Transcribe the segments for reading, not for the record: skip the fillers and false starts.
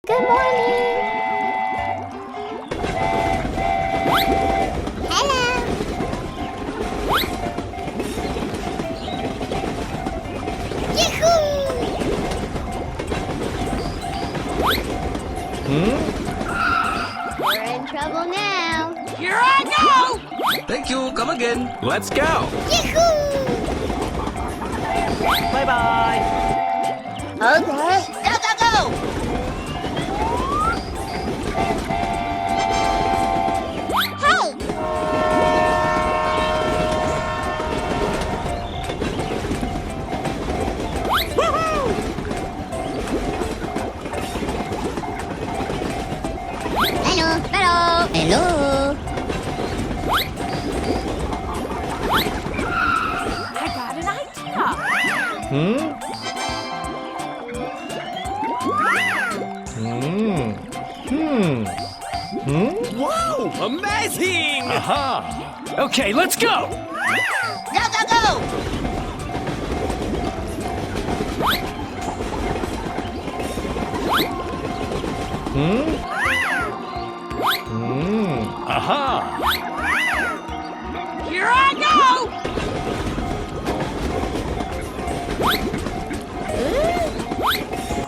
Good morning. Hello. Yahoo! We're in trouble now. Here I go! Thank you. Come again. Let's go. Yahoo! Bye-bye. Okay. Go, go, go! Hey! Hello. Hello. Hello. I got an idea. Wow! Amazing! Aha! Okay, let's go! Go, go, go! Aha! Here I go!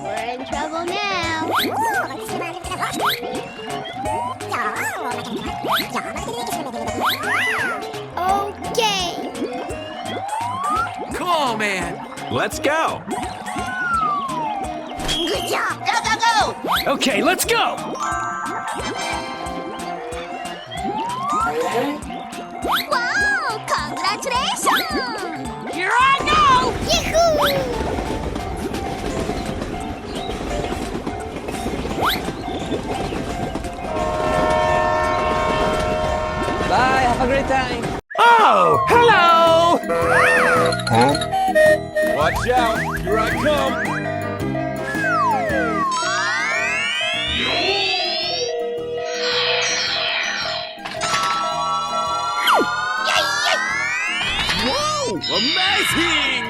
We're in trouble now. Okay. Come on, man. Let's go. Good job. Go, go, go! Okay, let's go! Wow! Congratulations! Here I go! Yahoo! Bye. Have a great time. Oh, hello! Watch out. Here I come. Whoa! Amazing!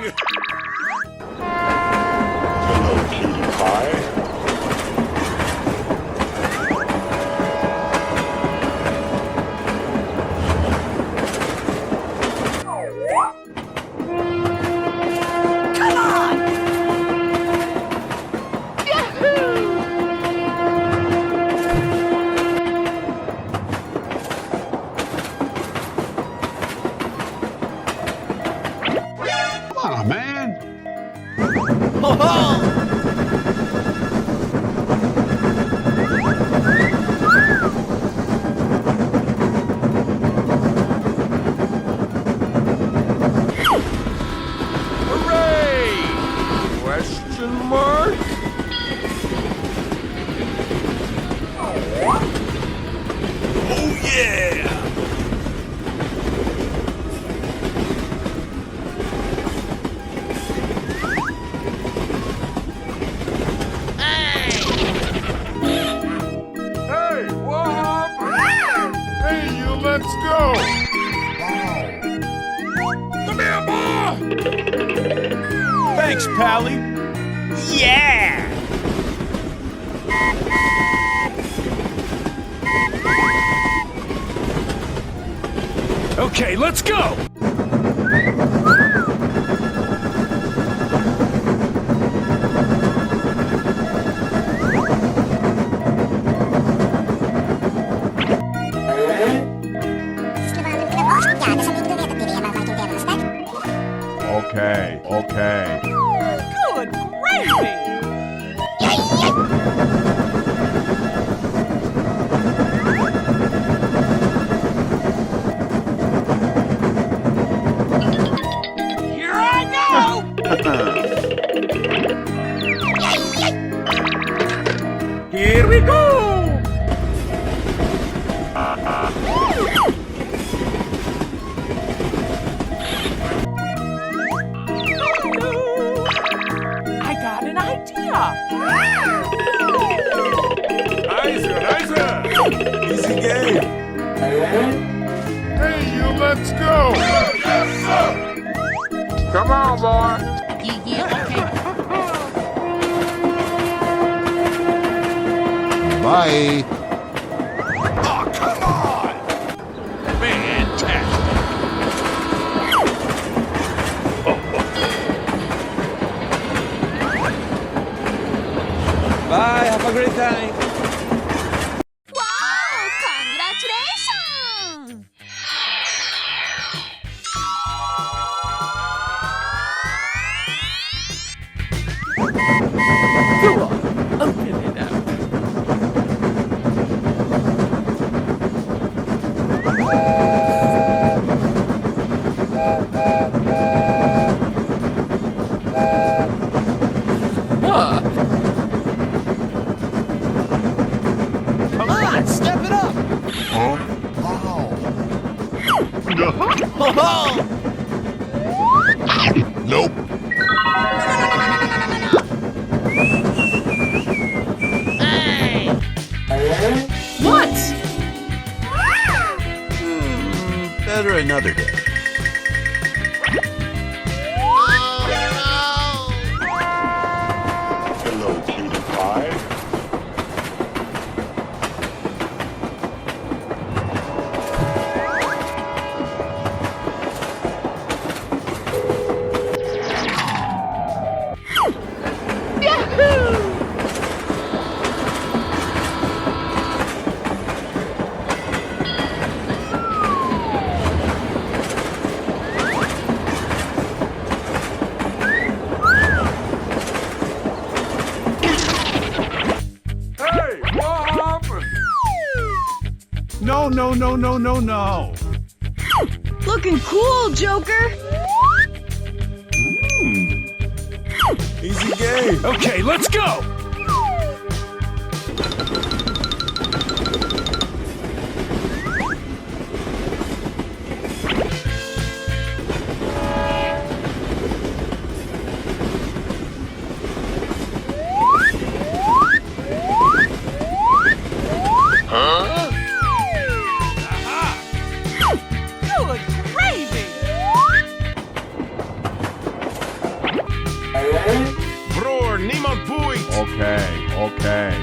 Come on! Come on, man. Hooray! Question mark? Oh yeah! Hey, what happened? Hey, you, let's go. Come here, boy! Thanks, Pally. Yeah! Okay, let's go! Okay, okay. Good gravy! Here I go! Here we go! I got an idea! Nicer. Easy game. Hey, you, let's go. Come on, boy. Yeah, okay. Bye. Oh, come on! Fantastic! Bye. Have a great time. Wow! Congratulations! Go on, open it up. Come on, step it up. Huh? Wow. Nope. What? Better another day. Hello, cutie pie. Hey, what happened? No, no, no, no, no, no. Looking cool, Joker. Easy game. Okay, let's go. Good gravy. Bror, niemand boeit. Okay, okay.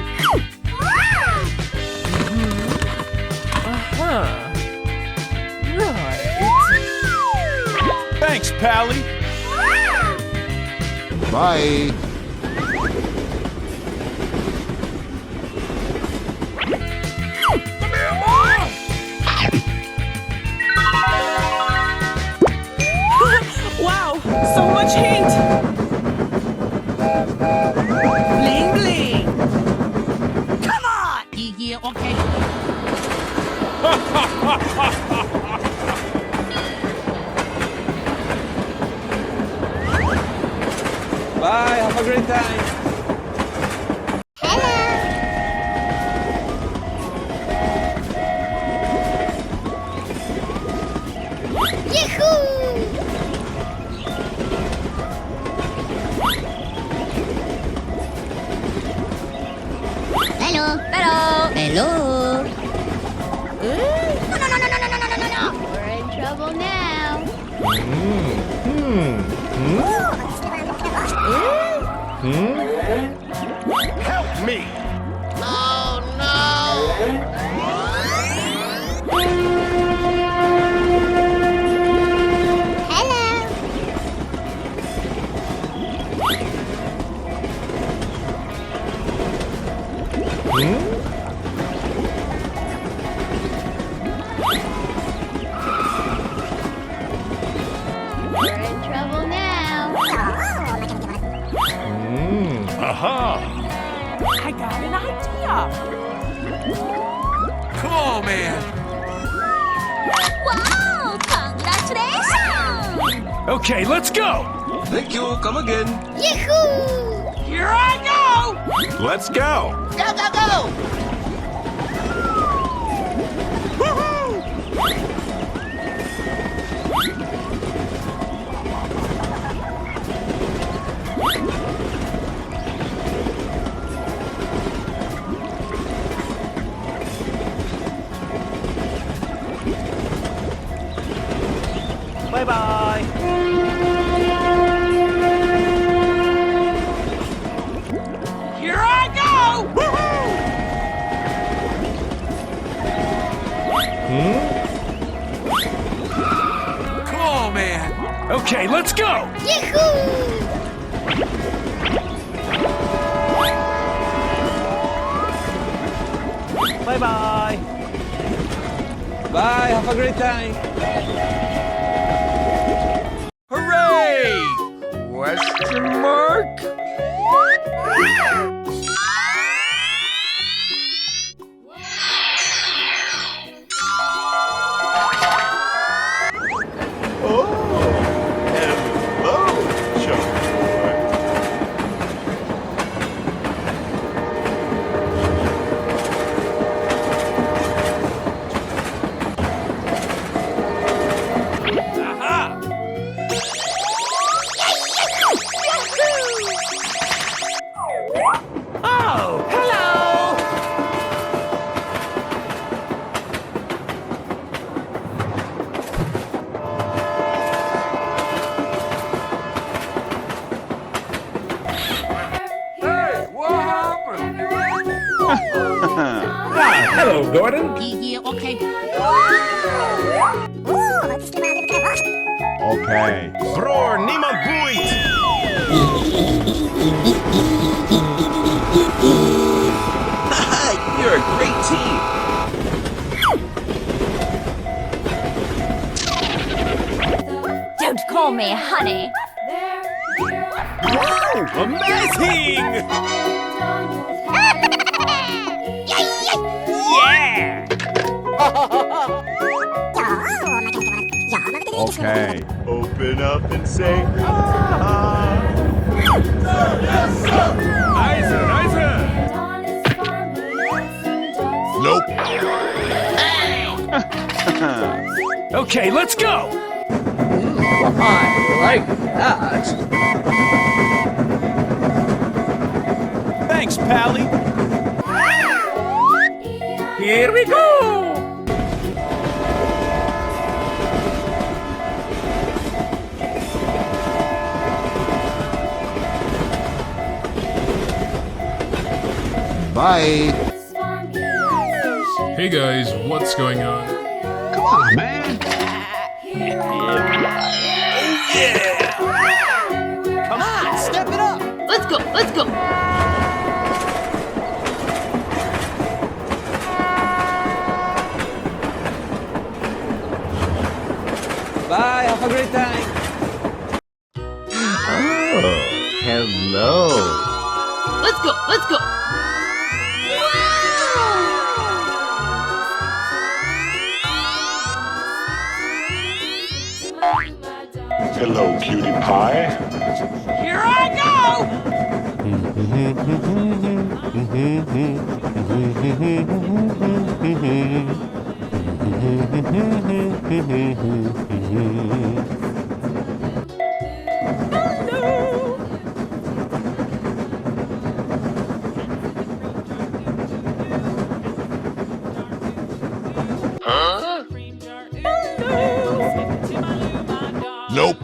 Right. Thanks, Pally. Bye. Come here, boy. Wow, so much heat. Bling bling. Come on. Yeah, okay. Bye. Have a great time. Hello. Hello. Hello. No. We're in trouble now. Help me. Hello. We're in trouble now. Aha. I got an idea. Come on, man. Wow! Congratulations! Okay, let's go. Thank you. Come again. Yahoo! Here I go. Let's go. Go, go, go! Bye-bye. Here I go. Come on, man. Okay, let's go! Bye-bye. Bye, have a great time. Hooray! Question mark? Oh, hello. Hey, what happened? Hello, Gordon. Yeah, okay. Okay. Bror, niemand boeit! You're a great team! Don't call me honey. Wow! Amazing! Yeah! Okay. Open up and say ah. Nope. Okay, let's go! I like that. Thanks, Pally. Here we go! Bye. Hey guys, what's going on? Come on, man. Come on, step it up. Let's go, let's go. Bye, have a great time. Oh, hello. Let's go, let's go. Hello, cutie pie. Here I go. Nope.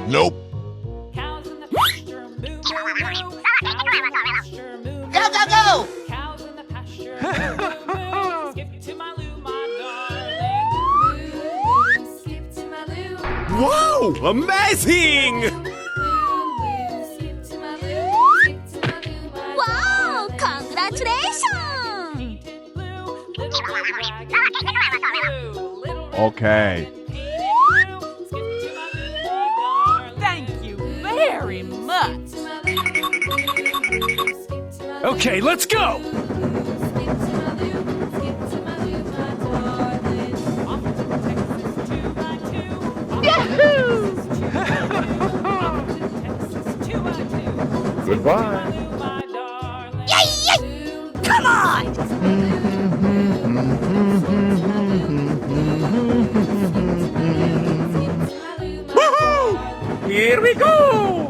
Nope. Go, go, go. Wow! Amazing! Wow, congratulations. Okay. Thank you very much. Okay, let's go! Goodbye. Come on. Here we go!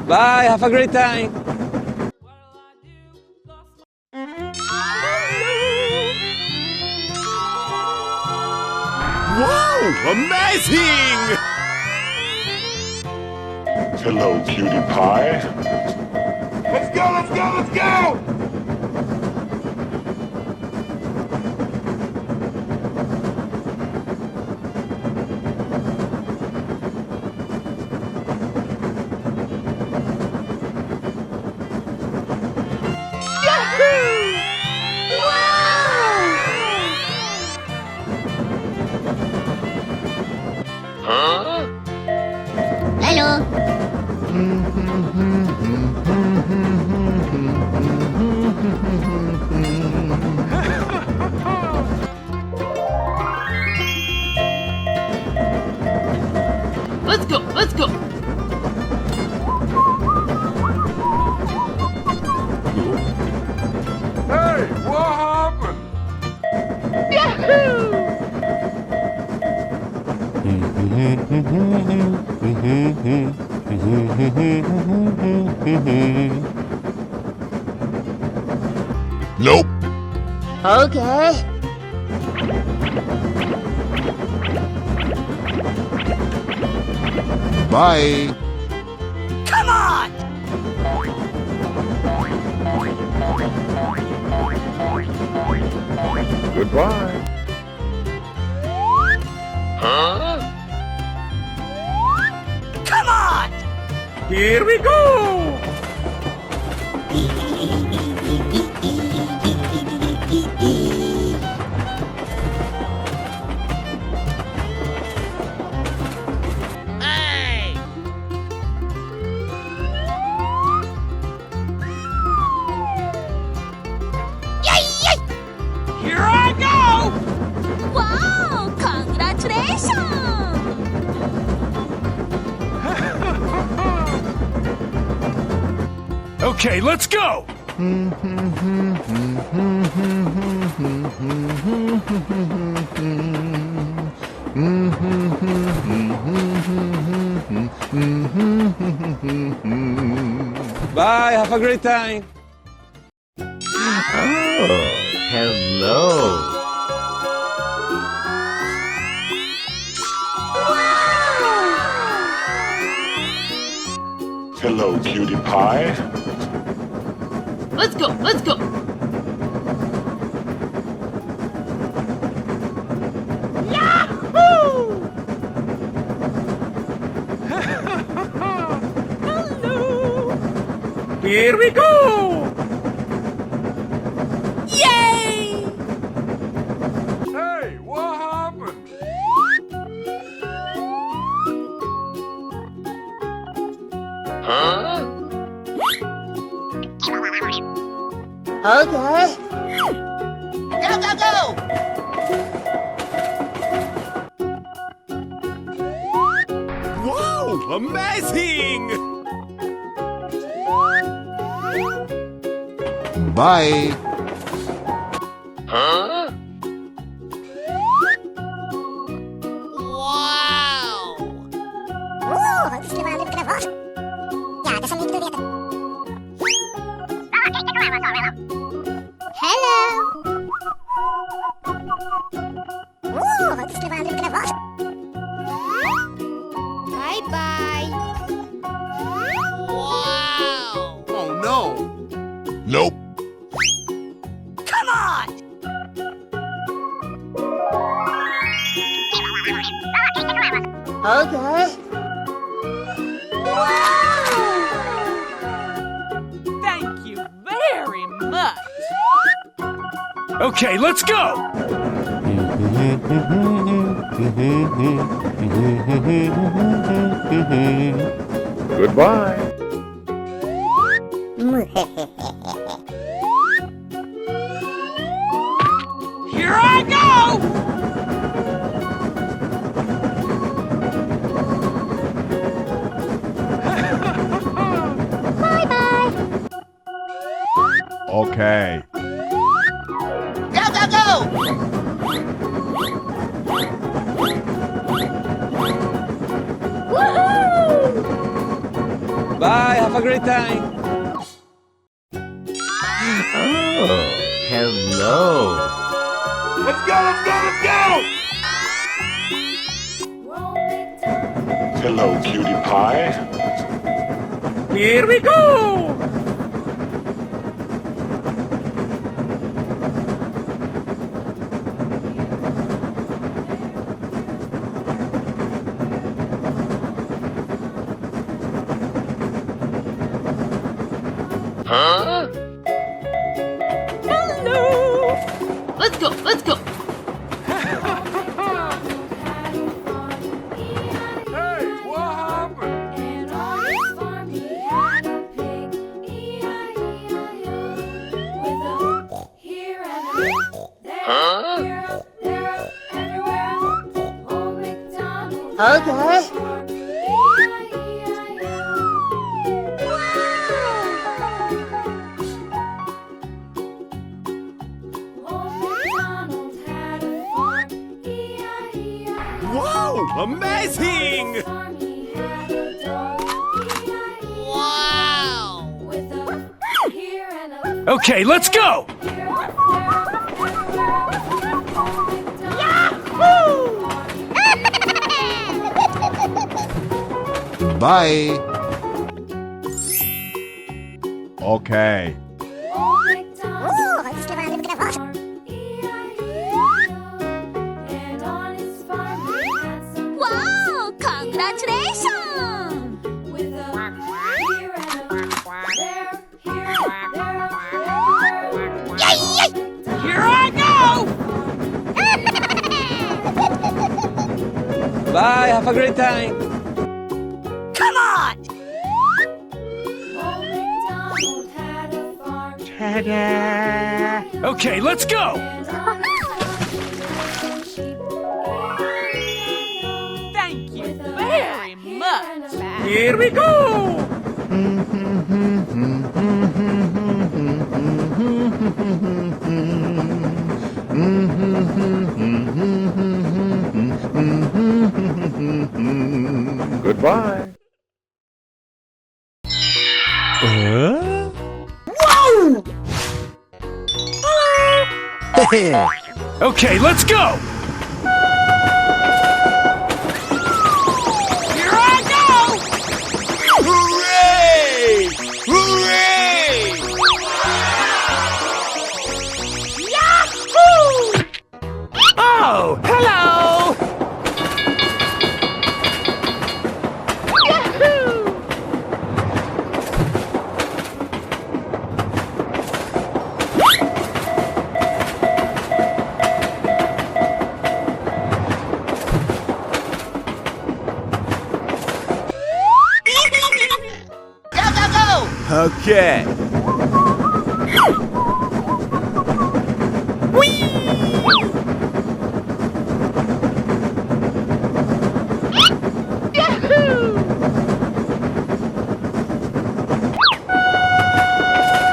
Bye, have a great time. Wow! Amazing! Hello, cutie pie. Let's go, let's go, let's go! Hello. Let's go, let's go. Hey, what happened? Nope. Okay. Bye. Come on! Goodbye. Come on! Here we go! Hey! Yay, yay! Here I go! Wow! Congratulations! Okay, let's go! Bye, have a great time. Hello. Hello, cutie pie. Let's go, let's go! Here we go! Yay! Hey, what happened? Okay. Go, go, go! Wow! Amazing! Bye. Wow! Hello. Bye bye. Wow! Oh no. Nope. Come on! Okay. Thank you very much! Okay, let's go! Goodbye. Here I go! Okay. Bye, have a great time. Hello. Let's go, let's go, let's go! Hello, cutie pie. Here we go! Let's go, let's go. Hey, what happened? Okay. Wow, amazing! Wow. Okay, let's go! Bye. Okay. Wow! Congratulations! Here I go. Bye, have a great time. Come on. Okay, let's go! Thank you very much. Here we go! Goodbye. Okay, let's go! Here I go. Hooray! Hooray! Yahoo! Oh, hello! Okay.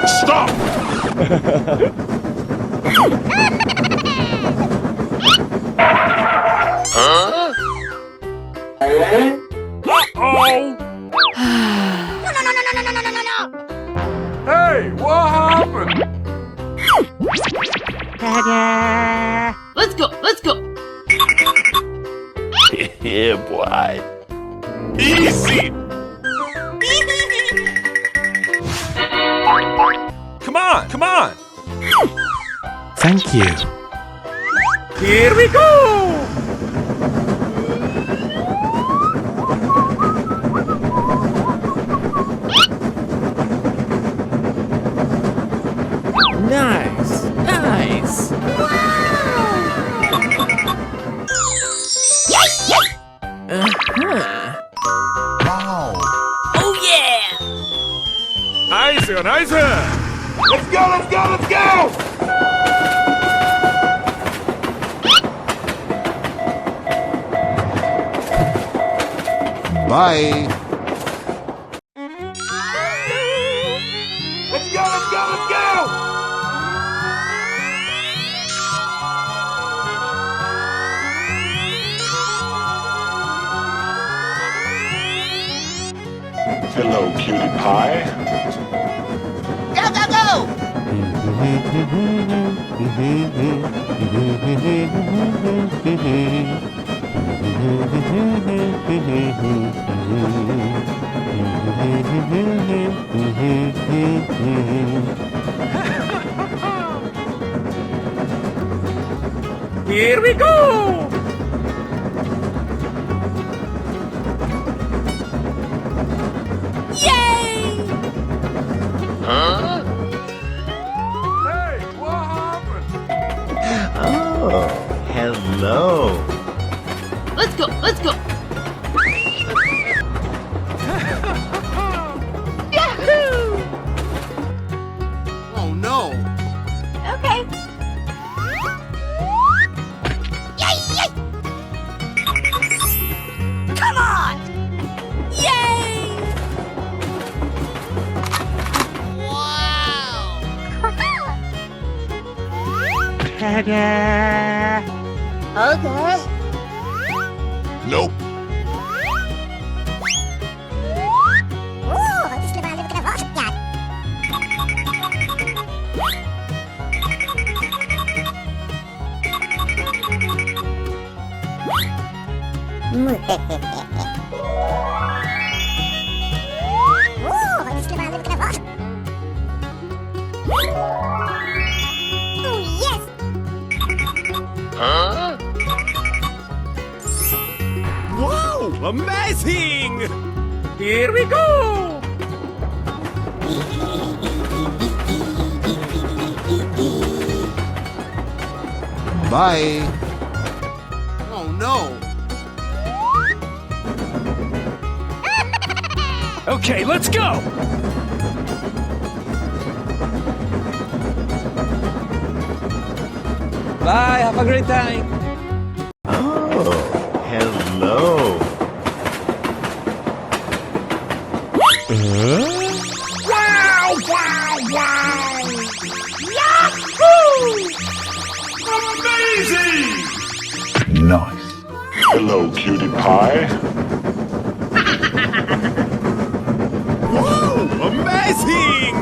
Stop! Hey, what happened? Let's go, let's go. Yeah, boy. Easy. Come on, come on. Thank you. Here we go! Nice, nice. Oh yeah. Nice, nice. Let's go, let's go, let's go! Bye. Let's go, let's go, let's go! cutie pie. Go, go, go! Here we go! Huh? Hey, what happened? Oh, hello. Let's go, let's go! Yahoo! Oh no. Okay. Yay, yay! Come on! Yay! Wow! Okay. Nope. Huh? Wow, amazing! Here we go! Bye. Oh no! Okay, let's go! Bye, have a great time! Oh, hello. Wow, wow, wow! Amazing! Nice. Hello, cutie pie. Whoa, amazing!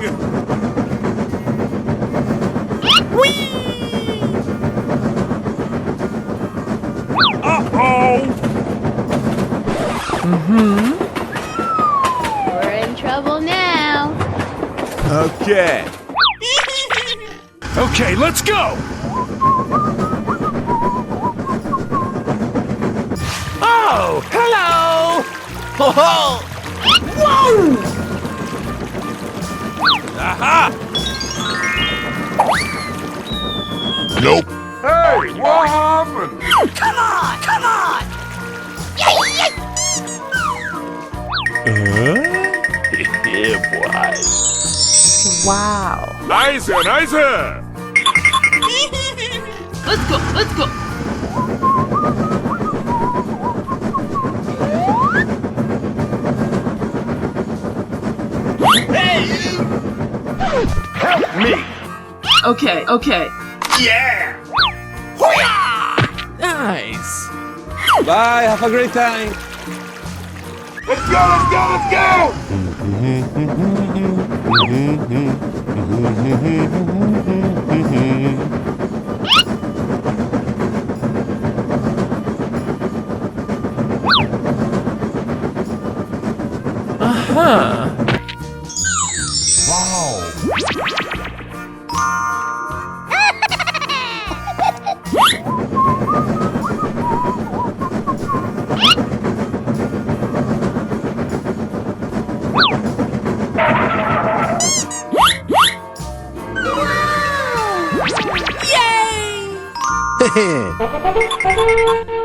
Uh-oh! We're in trouble now. Okay. Okay, let's go! Oh, hello! Ho ho! Whoa! Aha! Nope. Hey, what happened? Come on! Come on! Yay, yay! Yeah, boy. Nice, nice! Let's go, let's go! Help me! Okay, okay. Yeah! Nice. Bye, have a great time! Let's go, let's go, let's go! Huh.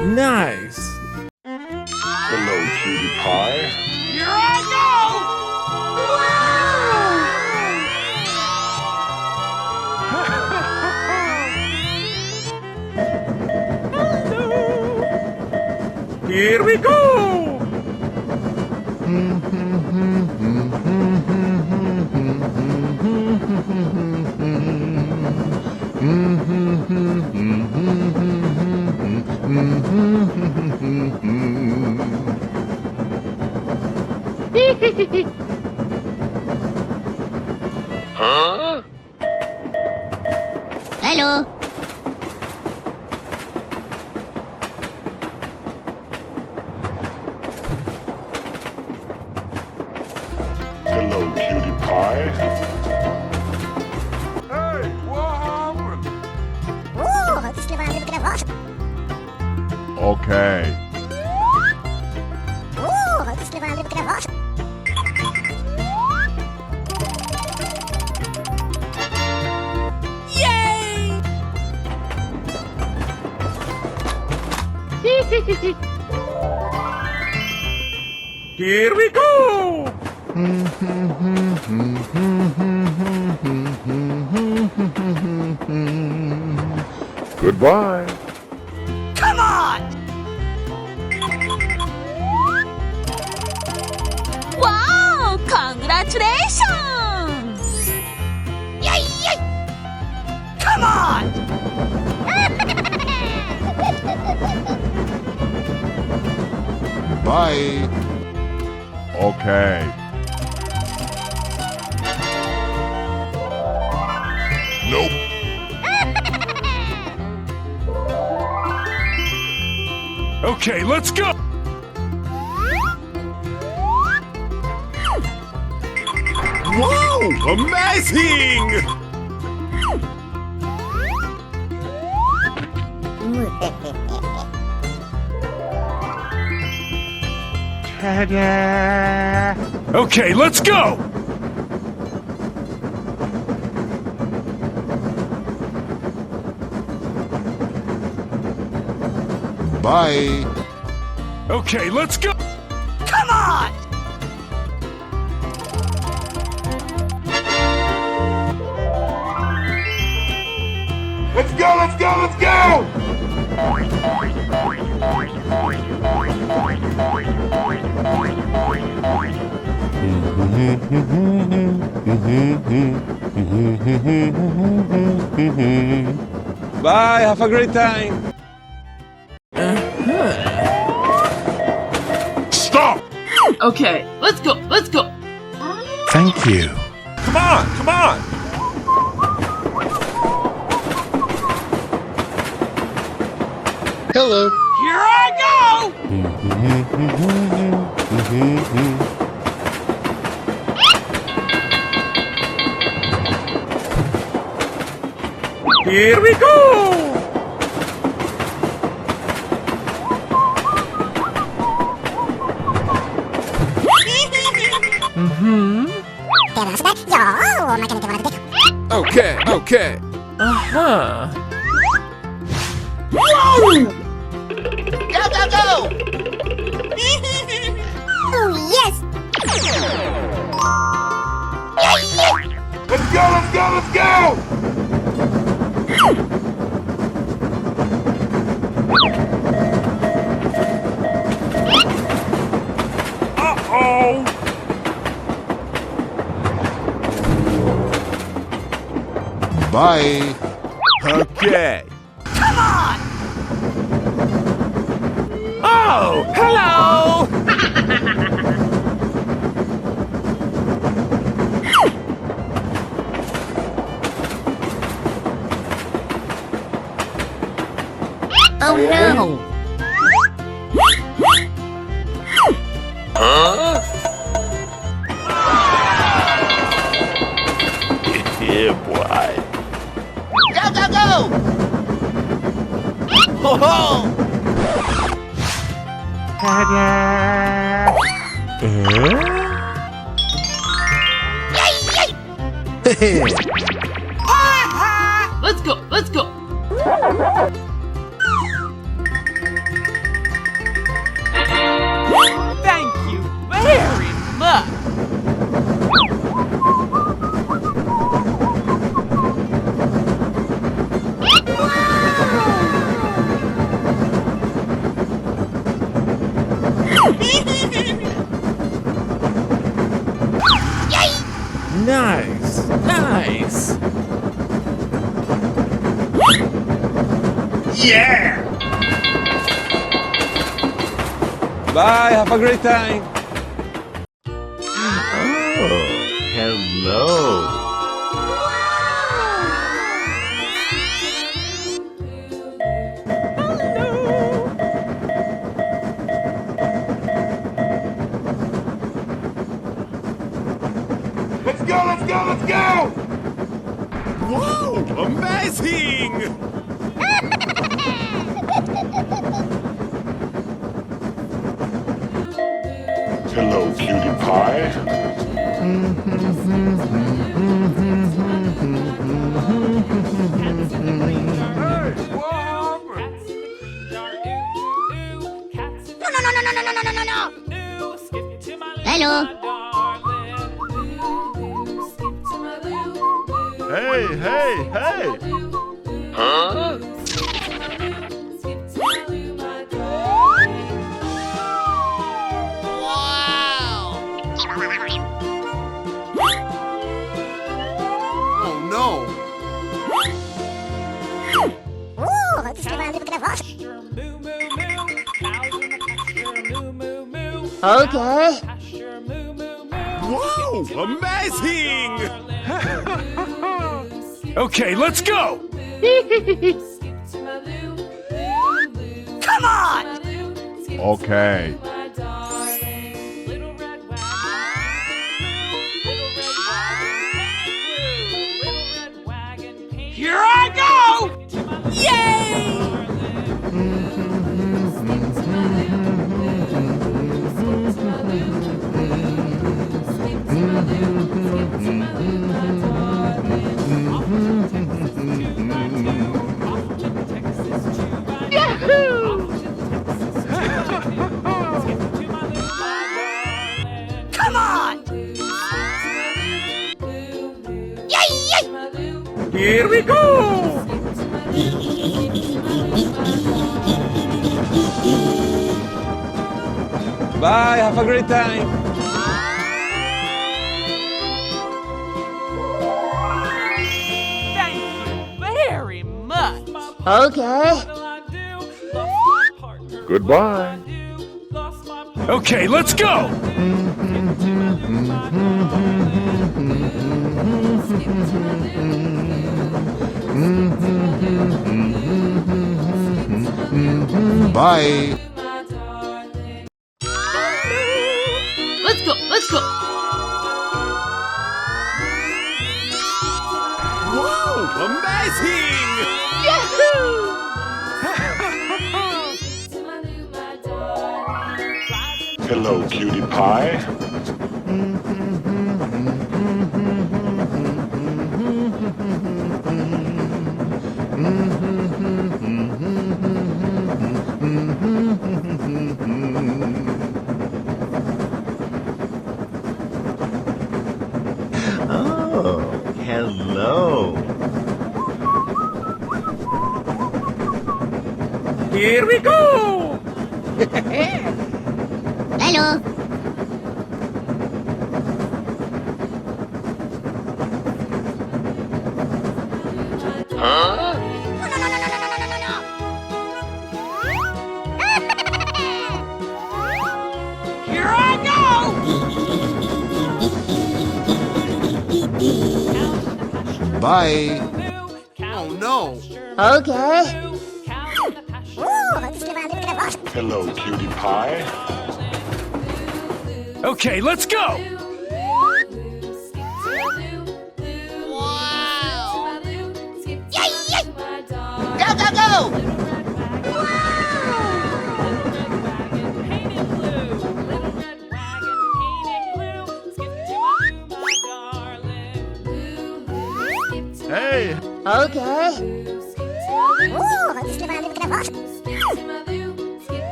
Nice. Hello, cutie pie. Here I Here we go! Huh? Hello. Hello, cutie pie. Hey, what happened? Okay. Here we go! Goodbye. Come on! Wow! Congratulations! Yay! Yay! Come on! Bye. Okay. Nope. Okay, let's go! Wow! Amazing! Okay, let's go! Bye. Okay, let's go! Come on! Let's go, let's go, let's go! Bye, have a great time. Stop! Okay, let's go, let's go! Thank you. Come on, come on! Hello. Here I go! Here we go! Okay, okay. Uh-huh. Go, go, go! Oh, yes. Let's go, let's go, let's go! Uh-oh! Bye. Okay. Come on! Oh, hello! Oh, no. Huh? Yeah, boy. Go, go, go! Ho ho! Let's go, let's go! Thank you very much! Nice. Nice. Yeah! Bye, have a great time. Oh, hello. Wow! Amazing! Hello, cutie pie. No. Hello. Hey! Huh? Oh no! Okay. Wow! Amazing! Okay, let's go! Come on! Okay. Here I go! Yay! Come on! Yay! Here we go! Bye, have a great time! Thank you very much. Okay. Goodbye. Okay, let's go! Bye. Let's go. Let's go. Wow! Amazing! Hello, cutie pie. Oh, hello. Here we go! Hello. Huh? Here I go! Bye. Oh no! Okay. Hello, cutie pie. Okay, let's go! Go! Hey! Okay.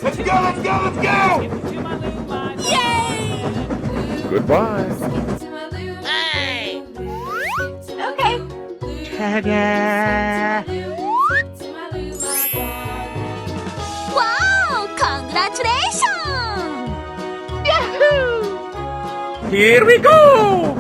Let's go! Yay! Goodbye. Hey! Wow! Congratulations! Here we go!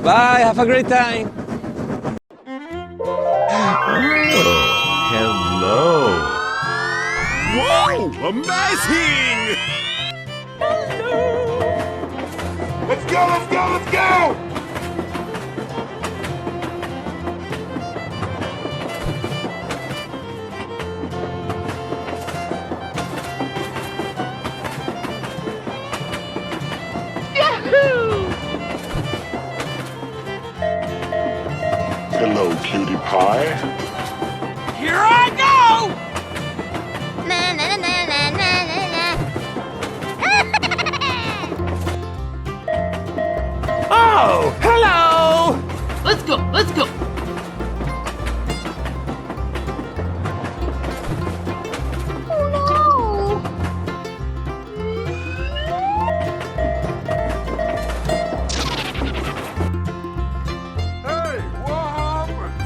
Bye, have a great time! Hello. Wow! Amazing! go, let's go, let's go! Hello, cutie pie. Here I go! Na na na na na na na. Oh, hello! Let's go, let's go! Oh Hey, what happened?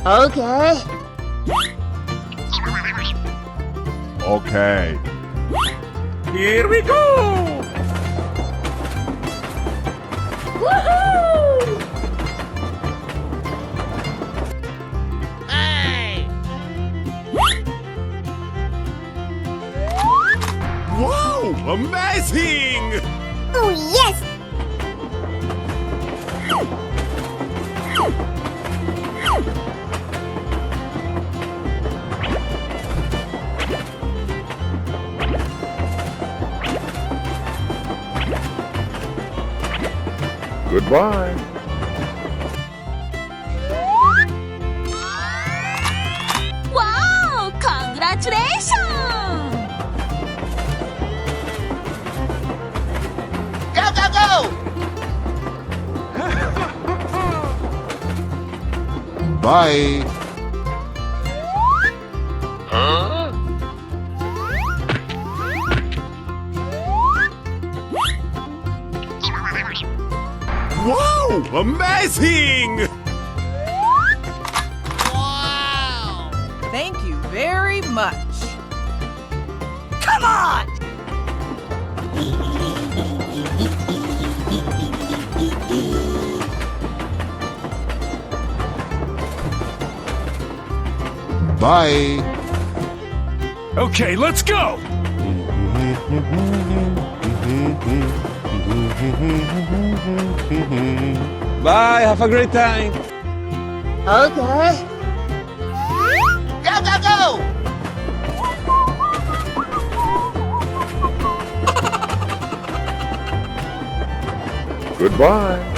no! Okay. Okay. Here we go! Woohoo! Hey! Wow, amazing! Oh yes! Goodbye. Wow! Congratulations! Go, go, go! Bye. Wow, amazing! Wow! Thank you very much. Come on! Bye. Okay, let's go! Bye, have a great time! Okay. Go, go, go! Goodbye.